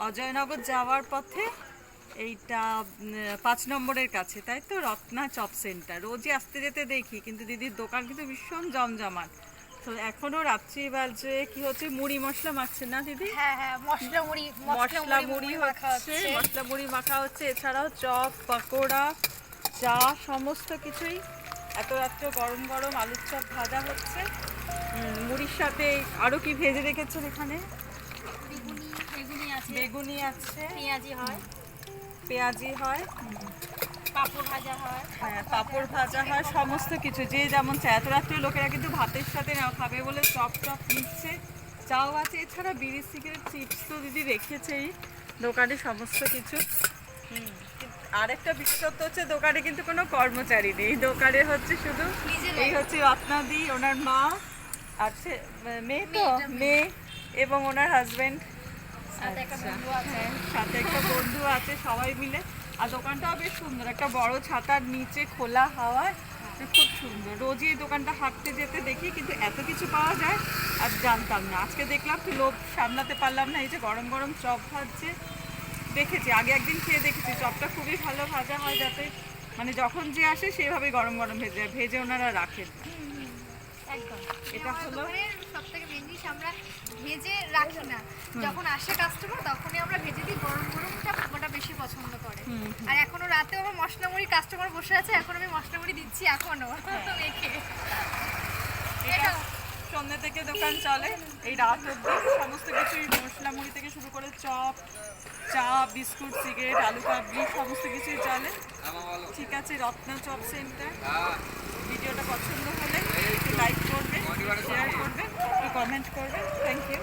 অজয়নগর যাওয়ার পথে এইটা ৫ নম্বরের কাছে, তাই তো? রত্না চপ সেন্টার রোজই আসতে যেতে দেখি, কিন্তু দিদির দোকান কিন্তু ভীষণ জমজমাট। তো এখনো রাত্রি বাজে কি হচ্ছে, মুড়ি মশলা মাখছে না দিদি? হ্যাঁ হ্যাঁ, মশলা মুড়ি হচ্ছে, মশলা মুড়ি মাখা হচ্ছে। এছাড়াও চপ, পকোড়া, চা, সমস্ত কিছুই। এত রাত্রে গরম গরম আলুর চপ ভাজা হচ্ছে। মুড়ির সাথে আরো কি ভেজে রেখেছেন এখানে? বেগুনি আছে, পেঁয়াজি হয়, পাঁপড় ভাজা হয়। হ্যাঁ, পাঁপড় ভাজা হয়, সমস্ত কিছু যে যেমন চায়। এত রাত্রে লোকেরা কিন্তু ভাতের সাথে না খাবে বলে চপ চপ নিচ্ছে, চাও আছে। এছাড়া বিড়ি, সিগারেট, চিপস তো দিদি রেখেছেই দোকানে, সমস্ত কিছু। আরেকটা বিশেষত্ব হচ্ছে দোকানে কিন্তু কোনো কর্মচারী নেই, দোকানে হচ্ছে শুধু এই হচ্ছে রত্নাদি, ওনার মা আছে, মেয়ে এবং ওনার হাজবেন্ড, সাথে একটা বন্ধু আছে, সবাই মিলে। আর দোকানটাও বেশ সুন্দর, একটা বড় ছাতার নিচে খোলা হাওয়ায় খুব সুন্দর। রোজই এই দোকানটা হাঁটতে যেতে দেখি, কিন্তু এত কিছু পাওয়া যায় আর জানতাম না। আজকে দেখলাম, কি লোভ সামলাতে পারলাম না। এই যে গরম গরম চপ ভাজছে, দেখেছি আগে একদিন খেয়ে দেখেছি, চপটা খুবই ভালো ভাজা হয়, যাতে মানে যখন যে আসে সেভাবে গরম গরম ভেজে ওনারা রাখেন। একদম, এটা হলো সবথেকে মেন জিনিস, আমরা ভেজে রাখি না। যখন আসে কাস্টমার তখনই আমরা ভেজে দিই, গরম গরমটা ওটা বেশি পছন্দ করে। আর এখনো রাতে আমার মশলা মুড়ি কাস্টমার বসে আছে, এখন আমি মশলা মুড়ি দিচ্ছি এখনো রেখে। এটা সন্ধ্যে থেকে দোকান চলে, এই রাত অবধি সমস্ত কিছুই, মশলা মুড়ি থেকে শুরু করে চপ, চা, বিস্কুট, সিগারেট, আলু কাবলি, সমস্ত কিছুই চলে। ঠিক আছে, রত্না চপ সেন্টার। ভিডিওটা পছন্দ হলে একটু লাইক করবে, শেয়ার করবে, একটু কমেন্ট করবে। Thank you.